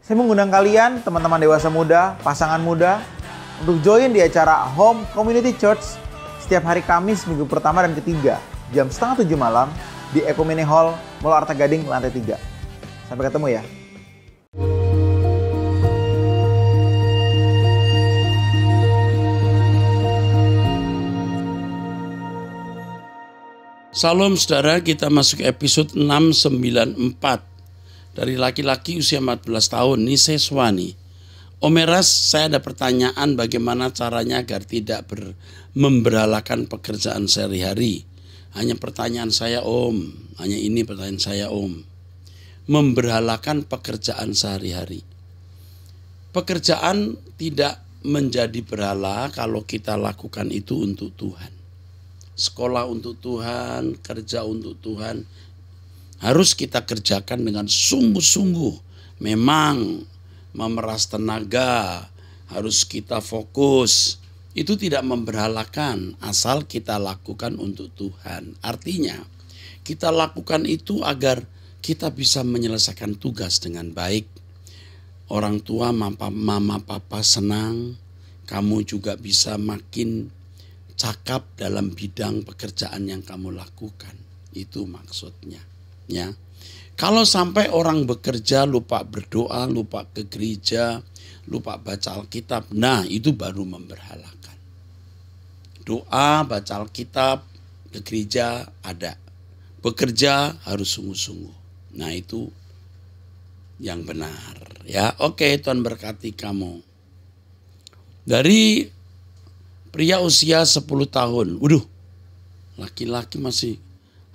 Saya mengundang kalian, teman-teman dewasa muda, pasangan muda, untuk join di acara Home Community Church setiap hari Kamis minggu pertama dan ketiga, jam 6:30 malam di Ekumene Hall, Mall Arta Gading, lantai 3. Sampai ketemu ya. Salam saudara, kita masuk episode 694. Dari laki-laki usia 14 tahun, Niseswani. Om Eras, saya ada pertanyaan bagaimana caranya agar tidak memberhalakan pekerjaan sehari-hari. Hanya pertanyaan saya Om, hanya ini pertanyaan saya Om. Memberhalakan pekerjaan sehari-hari. Pekerjaan tidak menjadi berhala kalau kita lakukan itu untuk Tuhan. Sekolah untuk Tuhan, kerja untuk Tuhan, harus kita kerjakan dengan sungguh-sungguh. Memang memeras tenaga, harus kita fokus. Itu tidak memberhalakan asal kita lakukan untuk Tuhan. Artinya kita lakukan itu agar kita bisa menyelesaikan tugas dengan baik. Orang tua, mama, papa senang, kamu juga bisa makin cakap dalam bidang pekerjaan yang kamu lakukan. Itu maksudnya. Ya, kalau sampai orang bekerja lupa berdoa, lupa ke gereja, lupa baca Alkitab, nah itu baru memberhalakan. Doa, baca Alkitab, ke gereja ada, bekerja harus sungguh-sungguh. Nah itu yang benar. Ya, oke, Tuhan berkati kamu. Dari pria usia 10 tahun, laki-laki masih,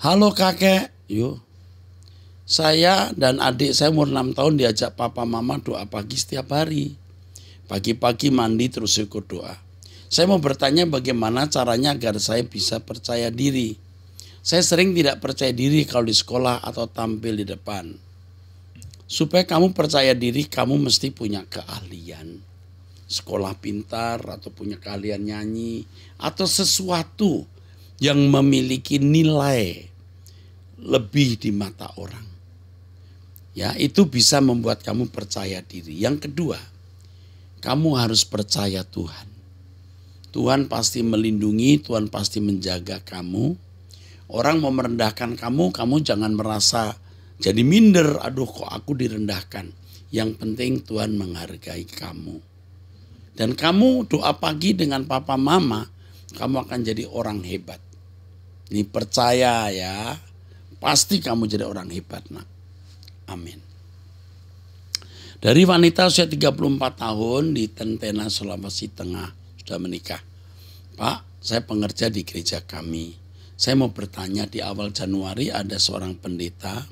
halo kakek, yuk. Saya dan adik saya umur 6 tahun diajak papa mama doa pagi setiap hari. Pagi-pagi mandi terus ikut doa. Saya mau bertanya bagaimana caranya agar saya bisa percaya diri. Saya sering tidak percaya diri kalau di sekolah atau tampil di depan. Supaya kamu percaya diri, kamu mesti punya keahlian. Sekolah pintar atau punya keahlian nyanyi. Atau sesuatu yang memiliki nilai lebih di mata orang. Ya, itu bisa membuat kamu percaya diri. Yang kedua, kamu harus percaya Tuhan. Tuhan pasti melindungi, Tuhan pasti menjaga kamu. Orang mau merendahkan kamu, kamu jangan merasa jadi minder. Aduh, kok aku direndahkan. Yang penting Tuhan menghargai kamu. Dan kamu doa pagi dengan papa mama, kamu akan jadi orang hebat. Ini percaya ya, pasti kamu jadi orang hebat nak. Amin. Dari wanita usia 34 tahun di Tentena, Sulawesi Tengah, sudah menikah. Pak, saya pengerja di gereja kami. Saya mau bertanya, di awal Januari ada seorang pendeta,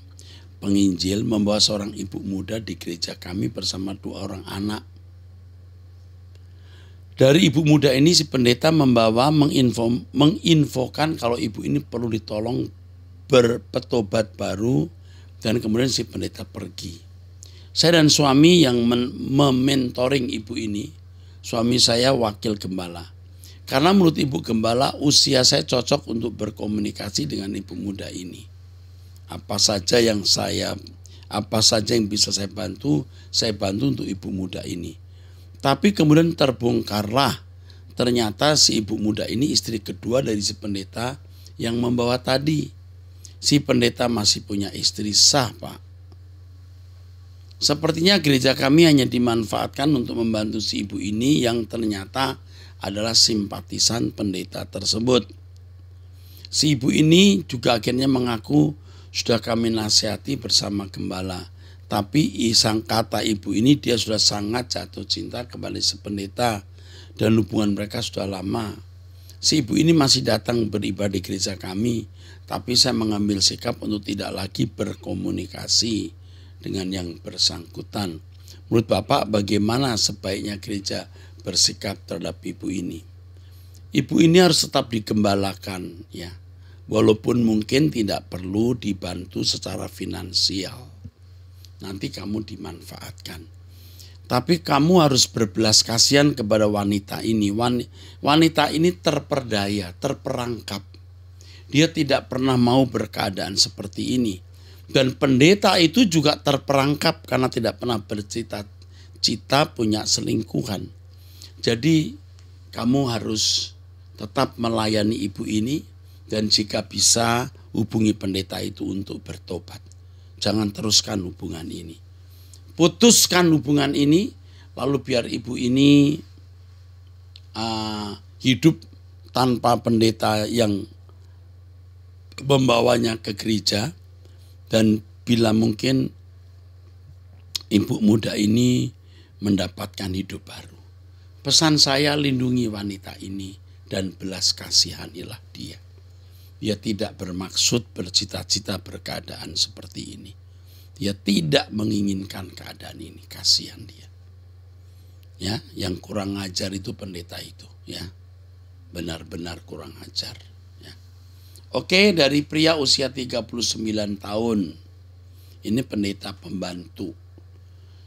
penginjil, membawa seorang ibu muda di gereja kami bersama 2 orang anak. Dari ibu muda ini si pendeta membawa menginfokan kalau ibu ini perlu ditolong berpetobat baru. Dan kemudian si pendeta pergi. Saya dan suami yang mementoring ibu ini, suami saya wakil gembala. Karena menurut ibu gembala usia saya cocok untuk berkomunikasi dengan ibu muda ini. Apa saja yang bisa saya bantu untuk ibu muda ini. Tapi kemudian terbongkarlah, ternyata si ibu muda ini istri kedua dari si pendeta yang membawa tadi. Si pendeta masih punya istri sah, Pak. Sepertinya gereja kami hanya dimanfaatkan untuk membantu si ibu ini yang ternyata adalah simpatisan pendeta tersebut. Si ibu ini juga akhirnya mengaku sudah kami nasihati bersama gembala. Tapi isang kata ibu ini dia sudah sangat jatuh cinta kepada si pendeta dan hubungan mereka sudah lama. Si ibu ini masih datang beribadah di gereja kami. Tapi saya mengambil sikap untuk tidak lagi berkomunikasi dengan yang bersangkutan. Menurut Bapak bagaimana sebaiknya gereja bersikap terhadap ibu ini? Ibu ini harus tetap digembalakan ya. Walaupun mungkin tidak perlu dibantu secara finansial. Nanti kamu dimanfaatkan. Tapi kamu harus berbelas kasihan kepada wanita ini. Wanita ini terperdaya, terperangkap. Dia tidak pernah mau berkeadaan seperti ini. Dan pendeta itu juga terperangkap karena tidak pernah bercita-cita punya selingkuhan. Jadi kamu harus tetap melayani ibu ini, dan jika bisa hubungi pendeta itu untuk bertobat. Jangan teruskan hubungan ini. Putuskan hubungan ini, lalu biar ibu ini hidup tanpa pendeta yang membawanya ke gereja. Dan bila mungkin ibu muda ini mendapatkan hidup baru. Pesan saya, lindungi wanita ini dan belas kasihanilah dia. Dia tidak bermaksud bercita-cita berkeadaan seperti ini. Dia tidak menginginkan keadaan ini, kasihan dia. Ya, yang kurang ajar itu pendeta itu, ya. Benar-benar kurang ajar. Oke, dari pria usia 39 tahun. Ini pendeta pembantu.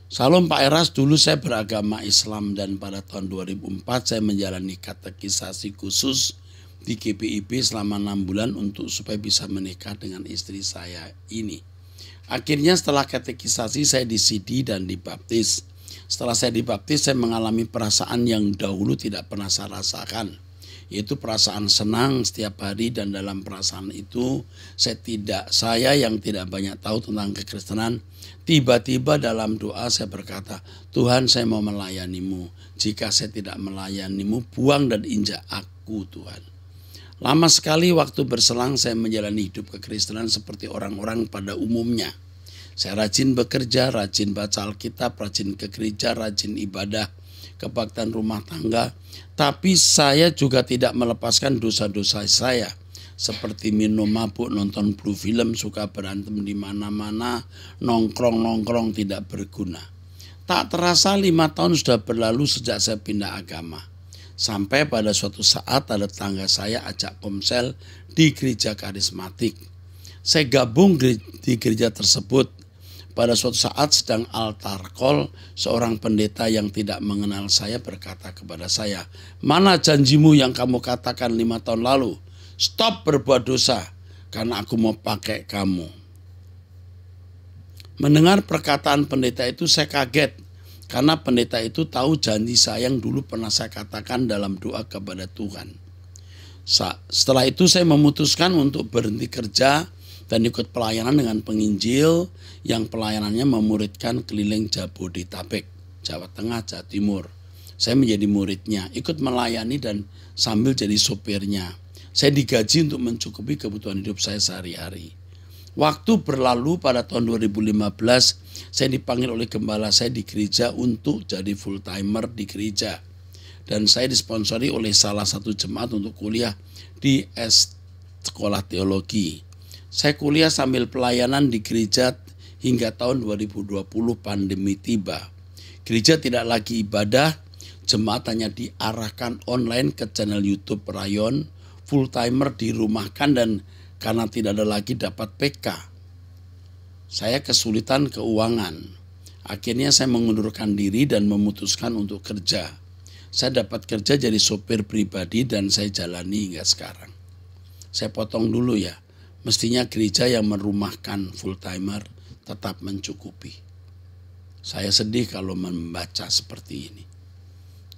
Salam Pak Eras, dulu saya beragama Islam dan pada tahun 2004 saya menjalani katekisasi khusus di GPIB selama 6 bulan untuk supaya bisa menikah dengan istri saya ini. Akhirnya setelah katekisasi saya disidi dan dibaptis. Setelah saya dibaptis saya mengalami perasaan yang dahulu tidak pernah saya rasakan. Yaitu perasaan senang setiap hari, dan dalam perasaan itu saya yang tidak banyak tahu tentang kekristenan, tiba-tiba dalam doa saya berkata, Tuhan saya mau melayanimu, jika saya tidak melayanimu buang dan injak aku Tuhan. Lama sekali waktu berselang saya menjalani hidup kekristenan seperti orang-orang pada umumnya. Saya rajin bekerja, rajin baca Alkitab, rajin ke gereja, rajin ibadah, kebaktian rumah tangga, tapi saya juga tidak melepaskan dosa-dosa saya, seperti minum mabuk, nonton blue film, suka berantem di mana-mana, nongkrong tidak berguna. Tak terasa 5 tahun sudah berlalu sejak saya pindah agama. Sampai pada suatu saat ada tetangga saya ajak komsel di gereja karismatik. Saya gabung di gereja tersebut. Pada suatu saat sedang altar call, seorang pendeta yang tidak mengenal saya berkata kepada saya, mana janjimu yang kamu katakan 5 tahun lalu? Stop berbuat dosa, karena aku mau pakai kamu. Mendengar perkataan pendeta itu saya kaget, karena pendeta itu tahu janji saya yang dulu pernah saya katakan dalam doa kepada Tuhan. Setelah itu saya memutuskan untuk berhenti kerja dan ikut pelayanan dengan penginjil yang pelayanannya memuridkan keliling Jabodetabek, Jawa Tengah, Jawa Timur. Saya menjadi muridnya, ikut melayani dan sambil jadi sopirnya. Saya digaji untuk mencukupi kebutuhan hidup saya sehari-hari. Waktu berlalu, pada tahun 2015 saya dipanggil oleh gembala saya di gereja untuk jadi full timer di gereja. Dan saya disponsori oleh salah satu jemaat untuk kuliah di sekolah teologi. Saya kuliah sambil pelayanan di gereja hingga tahun 2020 pandemi tiba. Gereja tidak lagi ibadah, jemaat hanya diarahkan online ke channel YouTube Rayon, full timer dirumahkan, dan karena tidak ada lagi dapat PK. Saya kesulitan keuangan. Akhirnya saya mengundurkan diri dan memutuskan untuk kerja. Saya dapat kerja jadi sopir pribadi dan saya jalani hingga sekarang. Saya potong dulu ya. Mestinya gereja yang merumahkan full timer tetap mencukupi. Saya sedih kalau membaca seperti ini.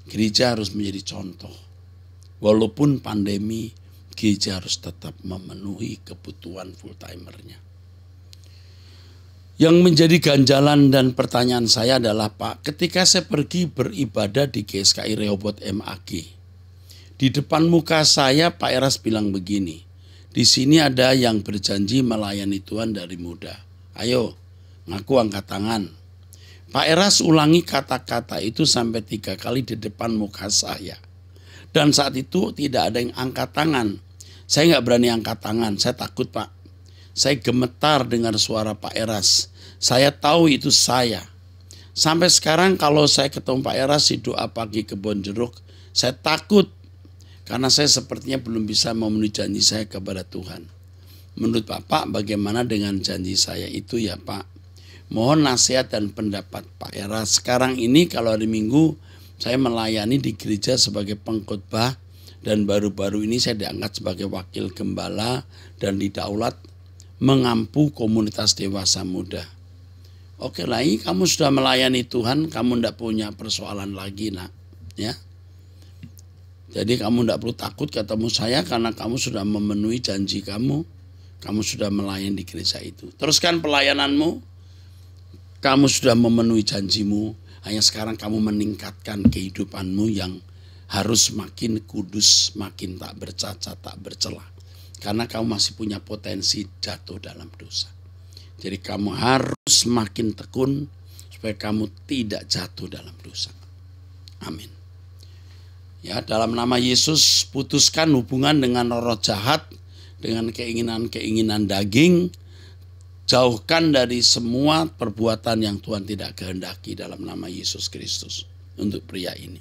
Gereja harus menjadi contoh. Walaupun pandemi, gereja harus tetap memenuhi kebutuhan full timernya. Yang menjadi ganjalan dan pertanyaan saya adalah, Pak, ketika saya pergi beribadah di GSKI Rehoboth MAG, di depan muka saya Pak Eras bilang begini, di sini ada yang berjanji melayani Tuhan dari muda. Ayo, ngaku angkat tangan. Pak Eras ulangi kata-kata itu sampai 3 kali di depan muka saya. Dan saat itu tidak ada yang angkat tangan. Saya nggak berani angkat tangan, saya takut Pak. Saya gemetar dengar suara Pak Eras. Saya tahu itu saya. Sampai sekarang kalau saya ketemu Pak Eras di doa pagi Kebon Jeruk, saya takut. Karena saya sepertinya belum bisa memenuhi janji saya kepada Tuhan. Menurut Bapak bagaimana dengan janji saya itu ya Pak? Mohon nasihat dan pendapat Pak Eras. Sekarang ini kalau hari Minggu saya melayani di gereja sebagai pengkhotbah. Dan baru-baru ini saya diangkat sebagai wakil gembala dan didaulat mengampu komunitas dewasa muda. Oke lah, ini kamu sudah melayani Tuhan, kamu tidak punya persoalan lagi nak, ya. Jadi kamu tidak perlu takut ketemu saya karena kamu sudah memenuhi janji kamu sudah melayani di gereja itu. Teruskan pelayananmu, kamu sudah memenuhi janjimu, hanya sekarang kamu meningkatkan kehidupanmu yang harus makin kudus, makin tak bercacat, tak bercela. Karena kamu masih punya potensi jatuh dalam dosa. Jadi kamu harus makin tekun supaya kamu tidak jatuh dalam dosa. Amin. Ya, dalam nama Yesus, putuskan hubungan dengan roh jahat, dengan keinginan-keinginan daging. Jauhkan dari semua perbuatan yang Tuhan tidak kehendaki dalam nama Yesus Kristus untuk pria ini.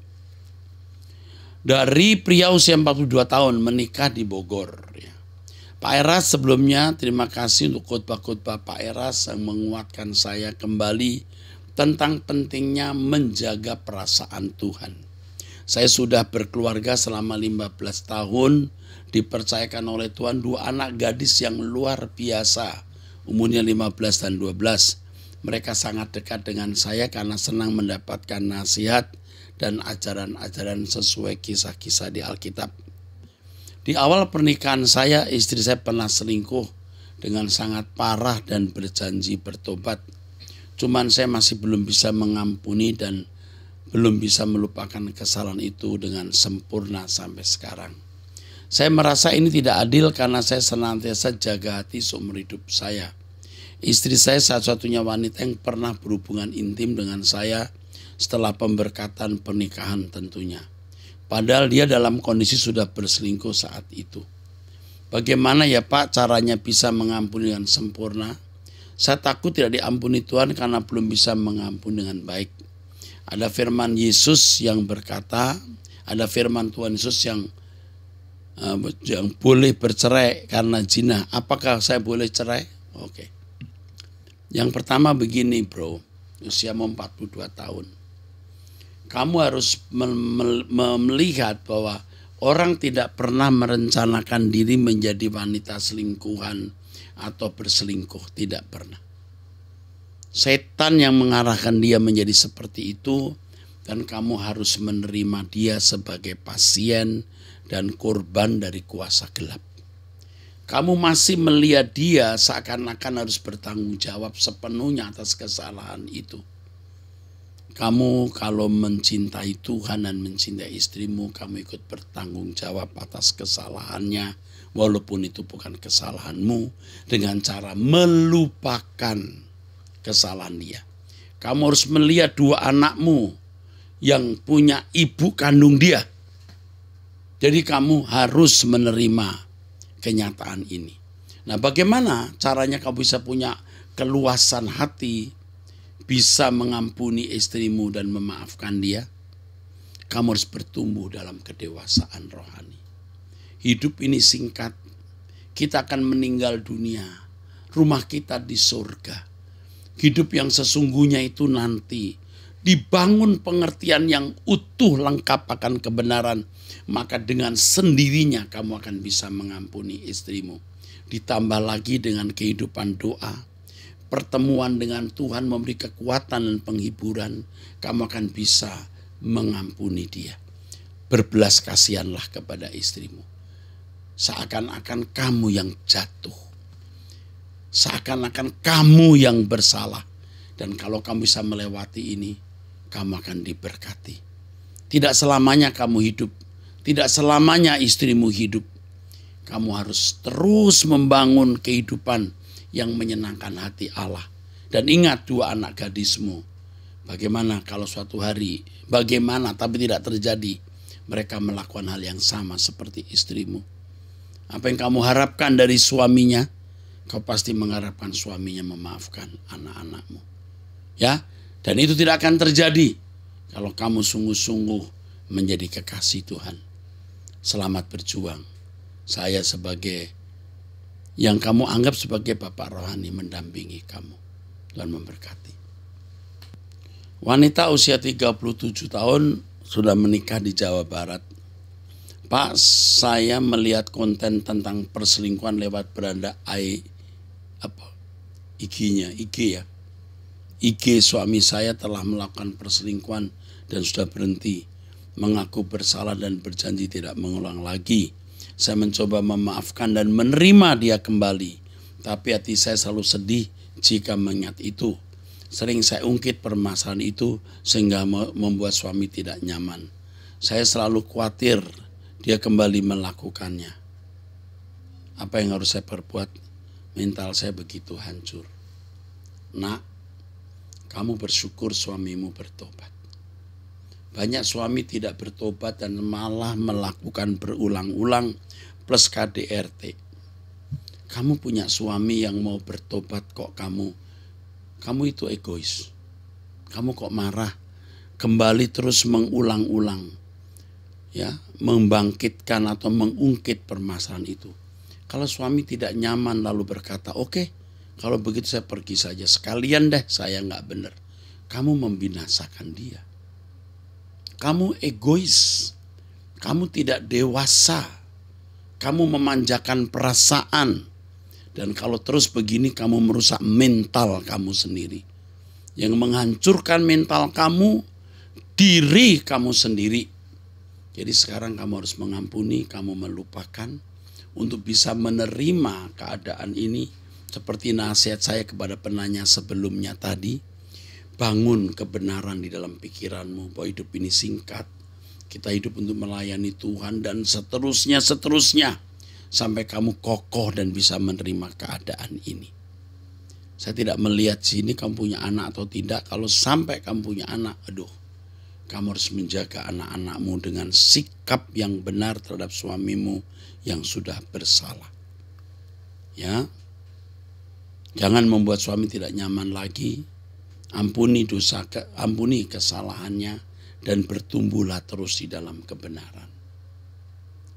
Dari pria usia 42 tahun menikah di Bogor. Ya. Pak Eras sebelumnya terima kasih untuk khotbah-khotbah Pak Eras yang menguatkan saya kembali tentang pentingnya menjaga perasaan Tuhan. Saya sudah berkeluarga selama 15 tahun, dipercayakan oleh Tuhan 2 anak gadis yang luar biasa, umurnya 15 dan 12. Mereka sangat dekat dengan saya karena senang mendapatkan nasihat dan ajaran-ajaran sesuai kisah-kisah di Alkitab. Di awal pernikahan saya, istri saya pernah selingkuh dengan sangat parah dan berjanji bertobat. Cuman saya masih belum bisa mengampuni dan belum bisa melupakan kesalahan itu dengan sempurna sampai sekarang. Saya merasa ini tidak adil karena saya senantiasa jaga hati seumur hidup saya. Istri saya satu-satunya wanita yang pernah berhubungan intim dengan saya setelah pemberkatan pernikahan tentunya. Padahal dia dalam kondisi sudah berselingkuh saat itu. Bagaimana ya Pak caranya bisa mengampuni dengan sempurna? Saya takut tidak diampuni Tuhan karena belum bisa mengampuni dengan baik. Ada firman Yesus yang berkata, ada firman Tuhan Yesus yang boleh bercerai karena zina. Apakah saya boleh cerai? Oke. Yang pertama begini bro, usiamu 42 tahun. Kamu harus melihat bahwa orang tidak pernah merencanakan diri menjadi wanita selingkuhan atau berselingkuh, tidak pernah. Setan yang mengarahkan dia menjadi seperti itu dan kamu harus menerima dia sebagai pasien dan korban dari kuasa gelap. Kamu masih melihat dia seakan-akan harus bertanggung jawab sepenuhnya atas kesalahan itu. Kamu kalau mencintai Tuhan dan mencintai istrimu, kamu ikut bertanggung jawab atas kesalahannya, walaupun itu bukan kesalahanmu, dengan cara melupakan kesalahan dia. Kamu harus melihat 2 anakmu yang punya ibu kandung dia. Jadi kamu harus menerima kenyataan ini. Nah, bagaimana caranya kamu bisa punya keluasan hati, bisa mengampuni istrimu dan memaafkan dia? Kamu harus bertumbuh dalam kedewasaan rohani. Hidup ini singkat. Kita akan meninggal dunia. Rumah kita di surga. Hidup yang sesungguhnya itu nanti dibangun pengertian yang utuh lengkap akan kebenaran. Maka dengan sendirinya kamu akan bisa mengampuni istrimu. Ditambah lagi dengan kehidupan doa. Pertemuan dengan Tuhan memberi kekuatan dan penghiburan, kamu akan bisa mengampuni dia. Berbelas kasihanlah kepada istrimu. Seakan-akan kamu yang jatuh. Seakan-akan kamu yang bersalah. Dan kalau kamu bisa melewati ini, kamu akan diberkati. Tidak selamanya kamu hidup. Tidak selamanya istrimu hidup. Kamu harus terus membangun kehidupan yang menyenangkan hati Allah. Dan ingat 2 anak gadismu. Bagaimana kalau suatu hari, bagaimana tapi tidak terjadi, mereka melakukan hal yang sama seperti istrimu. Apa yang kamu harapkan dari suaminya, kau pasti mengharapkan suaminya memaafkan anak-anakmu. Ya, dan itu tidak akan terjadi kalau kamu sungguh-sungguh menjadi kekasih Tuhan. Selamat berjuang. Saya sebagai yang kamu anggap sebagai bapak rohani mendampingi kamu. Tuhan memberkati. Wanita usia 37 tahun sudah menikah di Jawa Barat. Pak, saya melihat konten tentang perselingkuhan lewat beranda IG ya. IG suami saya telah melakukan perselingkuhan dan sudah berhenti, mengaku bersalah dan berjanji tidak mengulang lagi. Saya mencoba memaafkan dan menerima dia kembali, tapi hati saya selalu sedih jika mengingat itu. Sering saya ungkit permasalahan itu sehingga membuat suami tidak nyaman. Saya selalu khawatir dia kembali melakukannya. Apa yang harus saya perbuat? Mental saya begitu hancur. Nak, kamu bersyukur suamimu bertobat. Banyak suami tidak bertobat dan malah melakukan berulang-ulang plus KDRT. Kamu punya suami yang mau bertobat kok kamu itu egois. Kamu kok marah, kembali terus mengulang-ulang, ya, membangkitkan atau mengungkit permasalahan itu. Kalau suami tidak nyaman lalu berkata, oke, kalau begitu saya pergi saja, sekalian deh saya nggak benar. Kamu membinasakan dia. Kamu egois, kamu tidak dewasa, kamu memanjakan perasaan. Dan kalau terus begini kamu merusak mental kamu sendiri. Yang menghancurkan mental kamu, diri kamu sendiri. Jadi sekarang kamu harus mengampuni, kamu melupakan untuk bisa menerima keadaan ini. Seperti nasihat saya kepada penanya sebelumnya tadi, bangun kebenaran di dalam pikiranmu bahwa hidup ini singkat. Kita hidup untuk melayani Tuhan dan seterusnya. Sampai kamu kokoh dan bisa menerima keadaan ini. Saya tidak melihat sini kamu punya anak atau tidak. Kalau sampai kamu punya anak, kamu harus menjaga anak-anakmu dengan sikap yang benar terhadap suamimu yang sudah bersalah. Ya, jangan membuat suami tidak nyaman lagi. Ampuni kesalahannya dan bertumbuhlah terus di dalam kebenaran.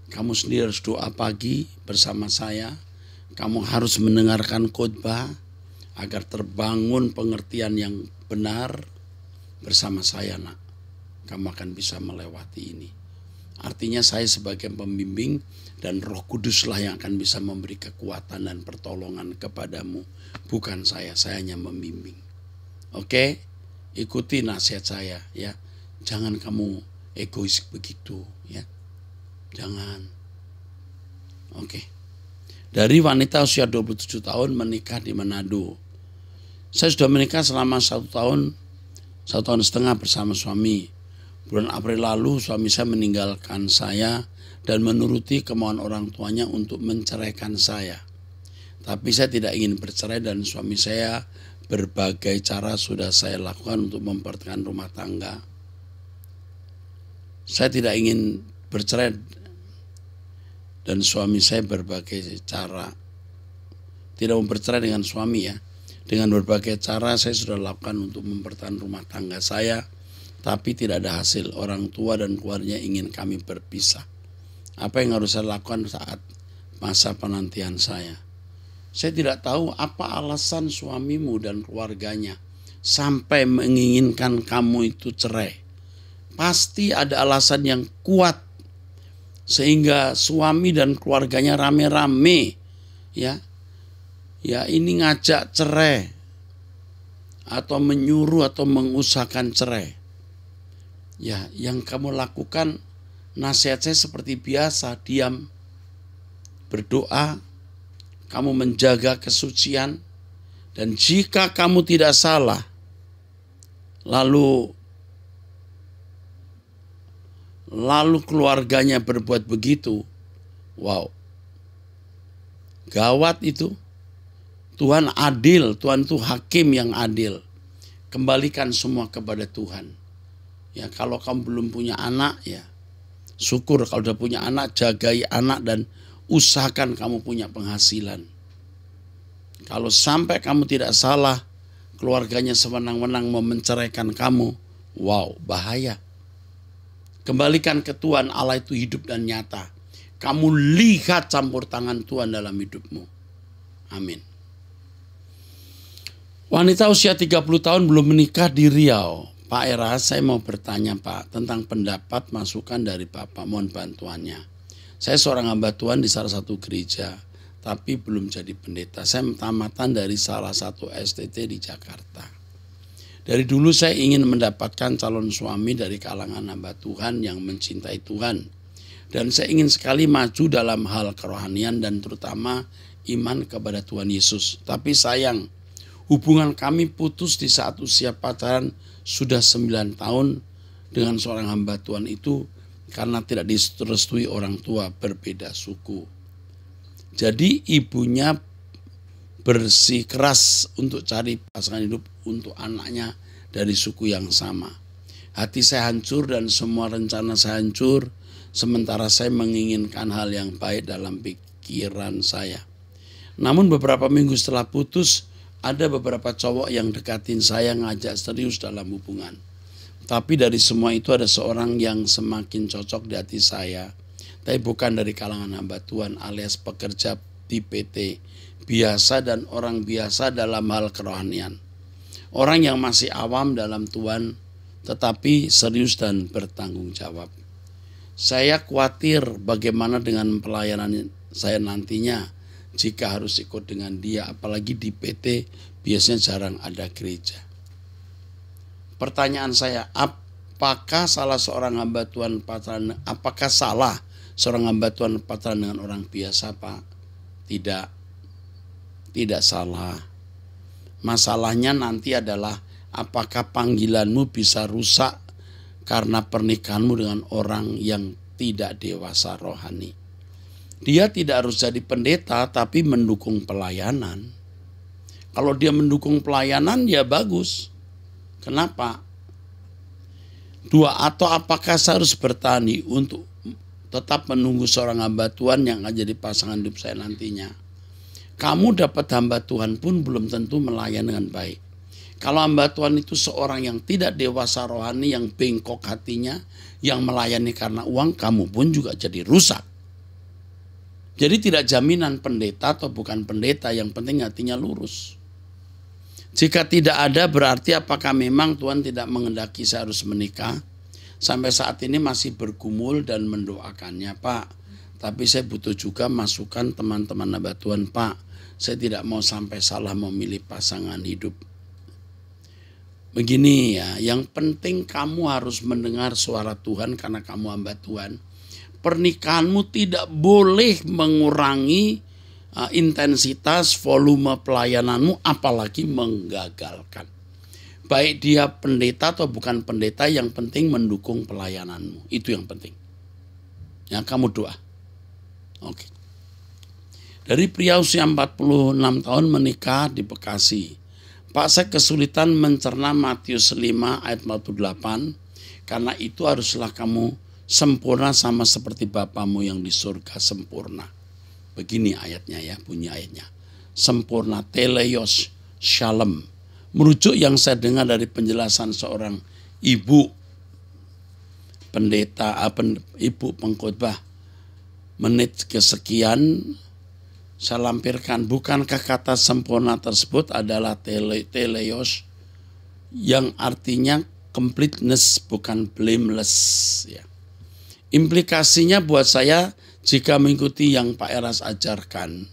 Kamu sendiri harus doa pagi bersama saya. Kamu harus mendengarkan khotbah agar terbangun pengertian yang benar bersama saya, nak. Kamu akan bisa melewati ini. Artinya saya sebagai pembimbing dan Roh Kuduslah yang akan bisa memberi kekuatan dan pertolongan kepadamu. Bukan saya hanya membimbing. Oke? Ikuti nasihat saya, ya. Jangan kamu egois begitu, ya. Jangan. Oke. Dari wanita usia 27 tahun menikah di Manado. Saya sudah menikah selama 1 tahun 1,5 bersama suami. Bulan April lalu suami saya meninggalkan saya dan menuruti kemauan orang tuanya untuk menceraikan saya. Tapi saya tidak ingin bercerai dan suami saya berbagai cara sudah saya lakukan untuk mempertahankan rumah tangga. Saya tidak ingin bercerai dan suami saya berbagai cara. Tidak mau bercerai dengan suami, ya. Dengan berbagai cara saya sudah lakukan untuk mempertahankan rumah tangga saya. Tapi tidak ada hasil. Orang tua dan keluarga ingin kami berpisah. Apa yang harus saya lakukan saat masa penantian saya? Saya tidak tahu apa alasan suamimu dan keluarganya sampai menginginkan kamu itu cerai. Pasti ada alasan yang kuat sehingga suami dan keluarganya rame-rame, ya ini ngajak cerai atau menyuruh atau mengusahakan cerai. Ya, yang kamu lakukan, nasihat saya seperti biasa, diam, berdoa, kamu menjaga kesucian, dan jika kamu tidak salah, lalu keluarganya berbuat begitu, wow, gawat itu. Tuhan adil, Tuhan itu hakim yang adil. Kembalikan semua kepada Tuhan. Ya, kalau kamu belum punya anak, ya syukur. Kalau udah punya anak, jagai anak dan usahakan kamu punya penghasilan. Kalau sampai kamu tidak salah, keluarganya sewenang-wenang mau menceraikan kamu, wow, bahaya. Kembalikan ke Tuhan, Allah itu hidup dan nyata. Kamu lihat campur tangan Tuhan dalam hidupmu. Amin. Wanita usia 30 tahun belum menikah di Riau. Pak Era, saya mau bertanya Pak tentang pendapat masukan dari Bapak, mohon bantuannya. Saya seorang hamba Tuhan di salah satu gereja, tapi belum jadi pendeta. Saya tamatan dari salah satu STT di Jakarta. Dari dulu saya ingin mendapatkan calon suami dari kalangan hamba Tuhan yang mencintai Tuhan. Dan saya ingin sekali maju dalam hal kerohanian dan terutama iman kepada Tuhan Yesus. Tapi sayang, hubungan kami putus di saat usia pacaran sudah 9 tahun dengan seorang hamba Tuhan itu karena tidak direstui orang tua berbeda suku. Jadi ibunya bersikeras untuk cari pasangan hidup untuk anaknya dari suku yang sama. Hati saya hancur dan semua rencana saya hancur, sementara saya menginginkan hal yang baik dalam pikiran saya. Namun beberapa minggu setelah putus, ada beberapa cowok yang dekatin saya, ngajak serius dalam hubungan. Tapi dari semua itu ada seorang yang semakin cocok di hati saya. Tapi bukan dari kalangan hamba Tuhan alias pekerja di PT biasa dan orang biasa dalam hal kerohanian. Orang yang masih awam dalam Tuhan tetapi serius dan bertanggung jawab. Saya khawatir bagaimana dengan pelayanan saya nantinya jika harus ikut dengan dia, apalagi di PT biasanya jarang ada gereja. Pertanyaan saya, apakah salah seorang hamba Tuhan pacaran dengan orang biasa, Pak? Tidak salah. Masalahnya nanti adalah apakah panggilanmu bisa rusak karena pernikahanmu dengan orang yang tidak dewasa rohani. Dia tidak harus jadi pendeta tapi mendukung pelayanan. Kalau dia mendukung pelayanan ya bagus. Kenapa? Atau apakah saya harus bertahan untuk tetap menunggu seorang hamba Tuhan yang akan jadi pasangan hidup saya nantinya? Kamu dapat hamba Tuhan pun belum tentu melayani dengan baik. Kalau hamba Tuhan itu seorang yang tidak dewasa rohani, yang bengkok hatinya, yang melayani karena uang, kamu pun juga jadi rusak. Jadi tidak jaminan pendeta atau bukan pendeta, yang penting hatinya lurus. Jika tidak ada, berarti apakah memang Tuhan tidak menghendaki saya harus menikah? Sampai saat ini masih bergumul dan mendoakannya, Pak. Tapi saya butuh juga masukan teman-teman hamba Tuhan, Pak. Saya tidak mau sampai salah memilih pasangan hidup. Begini ya, yang penting kamu harus mendengar suara Tuhan karena kamu hamba Tuhan. Pernikahanmu tidak boleh mengurangi intensitas, volume pelayananmu, apalagi menggagalkan. Baik dia pendeta atau bukan pendeta, yang penting mendukung pelayananmu. Itu yang penting. Ya, kamu doa. Oke. Dari pria usia 46 tahun menikah di Bekasi. Pak, saya kesulitan mencerna Matius 5 ayat 48. Karena itu haruslah kamu sempurna sama seperti Bapamu yang di surga sempurna. Begini ayatnya ya, bunyi ayatnya. Sempurna, teleios, shalom. Merujuk yang saya dengar dari penjelasan seorang ibu pendeta, ibu pengkhotbah. Menit kesekian saya lampirkan, bukankah kata sempurna tersebut adalah teleios yang artinya completeness, bukan blameless ya. Implikasinya buat saya jika mengikuti yang Pak Eras ajarkan,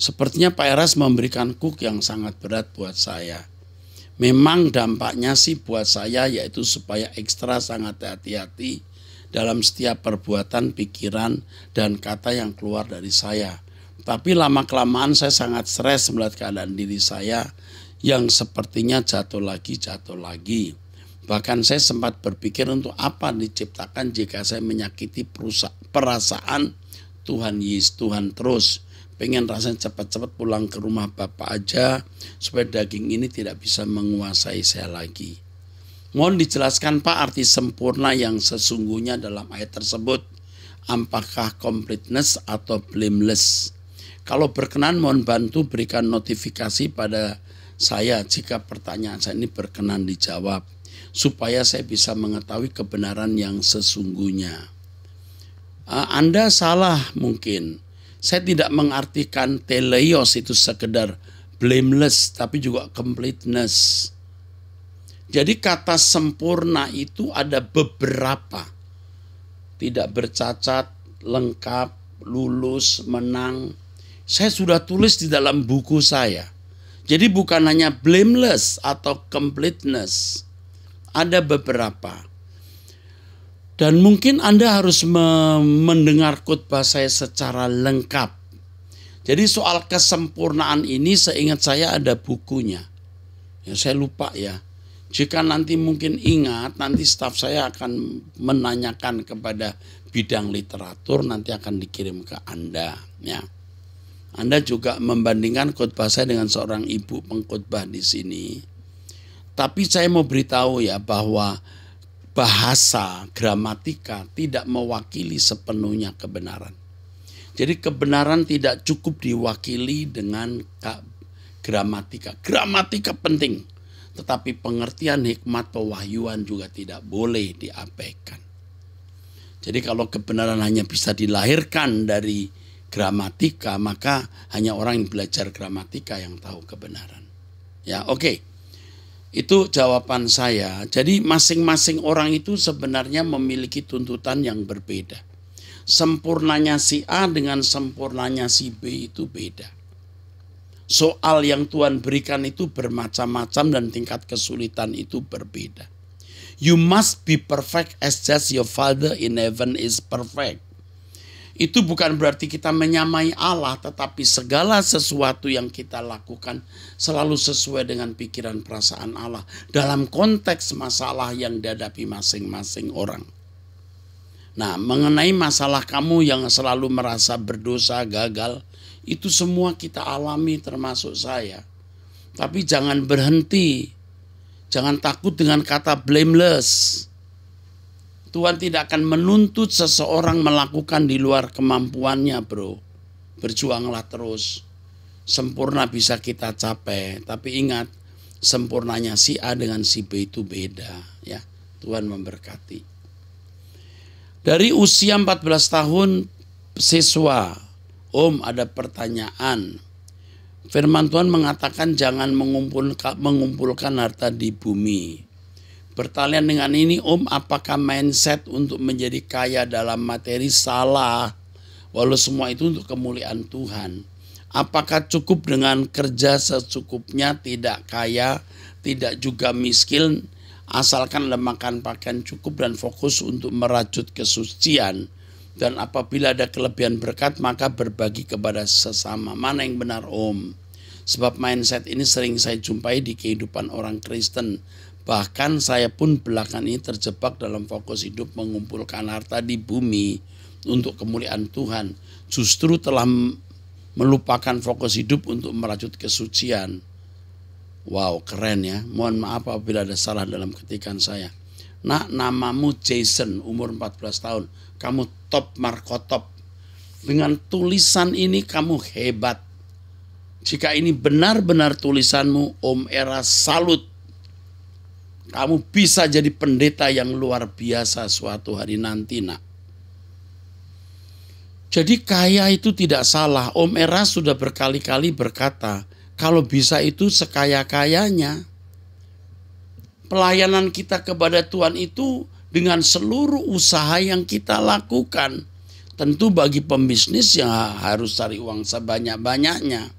sepertinya Pak Eras memberikan hook yang sangat berat buat saya. Memang dampaknya sih buat saya yaitu supaya ekstra sangat hati-hati dalam setiap perbuatan, pikiran, dan kata yang keluar dari saya. Tapi lama-kelamaan saya sangat stres melihat keadaan diri saya yang sepertinya jatuh lagi. Bahkan saya sempat berpikir untuk apa diciptakan jika saya menyakiti perasaan Tuhan terus. Pengen rasanya cepat-cepat pulang ke rumah Bapak aja supaya daging ini tidak bisa menguasai saya lagi. Mohon dijelaskan Pak arti sempurna yang sesungguhnya dalam ayat tersebut. Apakah completeness atau blameless? Kalau berkenan mohon bantu berikan notifikasi pada saya jika pertanyaan saya ini berkenan dijawab. Supaya saya bisa mengetahui kebenaran yang sesungguhnya. Anda salah mungkin. Saya tidak mengartikan teleios itu sekedar blameless, tapi juga completeness. Jadi kata sempurna itu ada beberapa. Tidak bercacat, lengkap, lulus, menang. Saya sudah tulis di dalam buku saya. Jadi bukan hanya blameless atau completeness. Ada beberapa. Dan mungkin Anda harus mendengar khotbah saya secara lengkap. Jadi soal kesempurnaan ini seingat saya ada bukunya. Ya, saya lupa ya. Jika nanti mungkin ingat, nanti staf saya akan menanyakan kepada bidang literatur, nanti akan dikirim ke Anda. Ya. Anda juga membandingkan khotbah saya dengan seorang ibu pengkhotbah di sini. Tapi saya mau beritahu ya bahwa bahasa, gramatika tidak mewakili sepenuhnya kebenaran. Jadi kebenaran tidak cukup diwakili dengan gramatika. Gramatika penting, tetapi pengertian, hikmat, pewahyuan juga tidak boleh diabaikan. Jadi kalau kebenaran hanya bisa dilahirkan dari gramatika, maka hanya orang yang belajar gramatika yang tahu kebenaran. Ya, oke. Itu jawaban saya. Jadi masing-masing orang itu sebenarnya memiliki tuntutan yang berbeda. Sempurnanya si A dengan sempurnanya si B itu beda. Soal yang Tuhan berikan itu bermacam-macam dan tingkat kesulitan itu berbeda. You must be perfect as just your Father in heaven is perfect. Itu bukan berarti kita menyamai Allah, tetapi segala sesuatu yang kita lakukan selalu sesuai dengan pikiran perasaan Allah dalam konteks masalah yang dihadapi masing-masing orang. Nah, mengenai masalah kamu yang selalu merasa berdosa, gagal, itu semua kita alami termasuk saya. Tapi jangan berhenti, jangan takut dengan kata blameless. Tuhan tidak akan menuntut seseorang melakukan di luar kemampuannya, bro. Berjuanglah terus. Sempurna bisa kita capai, tapi ingat, sempurnanya si A dengan si B itu beda, ya. Tuhan memberkati. Dari usia 14 tahun siswa, Om ada pertanyaan. Firman Tuhan mengatakan jangan mengumpulkan harta di bumi. Pertanyaan dengan ini, Om, apakah mindset untuk menjadi kaya dalam materi salah? Walau semua itu untuk kemuliaan Tuhan. Apakah cukup dengan kerja secukupnya, tidak kaya, tidak juga miskin, asalkan ada makan pakaian cukup dan fokus untuk merajut kesucian. Dan apabila ada kelebihan berkat, maka berbagi kepada sesama. Mana yang benar, Om? Sebab mindset ini sering saya jumpai di kehidupan orang Kristen. Bahkan saya pun belakangan ini terjebak dalam fokus hidup mengumpulkan harta di bumi untuk kemuliaan Tuhan. Justru telah melupakan fokus hidup untuk merajut kesucian. Wow, keren ya. Mohon maaf apabila ada salah dalam ketikan saya. Nak, namamu Jason, umur 14 tahun. Kamu top markotop. Dengan tulisan ini kamu hebat. Jika ini benar-benar tulisanmu, Om Era salut. Kamu bisa jadi pendeta yang luar biasa suatu hari nanti, nak. Jadi kaya itu tidak salah. Om Era sudah berkali-kali berkata, kalau bisa itu sekaya-kayanya. Pelayanan kita kepada Tuhan itu dengan seluruh usaha yang kita lakukan. Tentu bagi pembisnis yang harus cari uang sebanyak-banyaknya.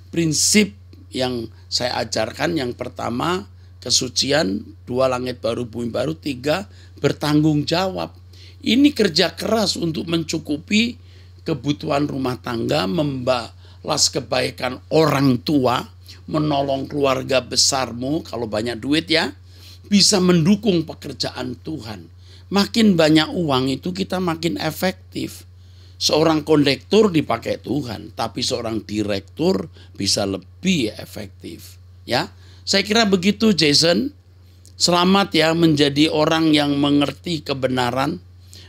Prinsip yang saya ajarkan yang pertama, kesucian, 2 langit baru, bumi baru, 3 bertanggung jawab. Ini kerja keras untuk mencukupi kebutuhan rumah tangga, membalas kebaikan orang tua, menolong keluarga besarmu kalau banyak duit ya, bisa mendukung pekerjaan Tuhan. Makin banyak uang itu kita makin efektif. Seorang kondektur dipakai Tuhan, tapi seorang direktur bisa lebih efektif. Ya, saya kira begitu, Jason. Selamat ya menjadi orang yang mengerti kebenaran.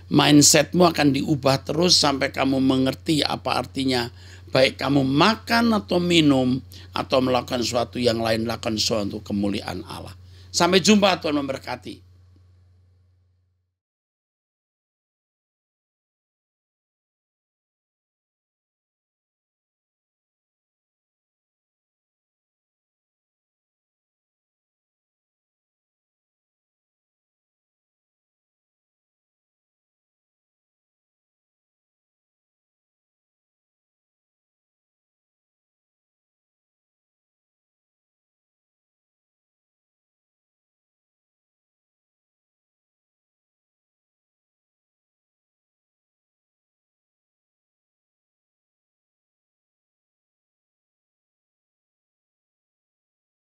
Mindsetmu akan diubah terus sampai kamu mengerti apa artinya. Baik kamu makan atau minum atau melakukan sesuatu yang lain, lakukan sesuatu untuk kemuliaan Allah. Sampai jumpa, Tuhan memberkati.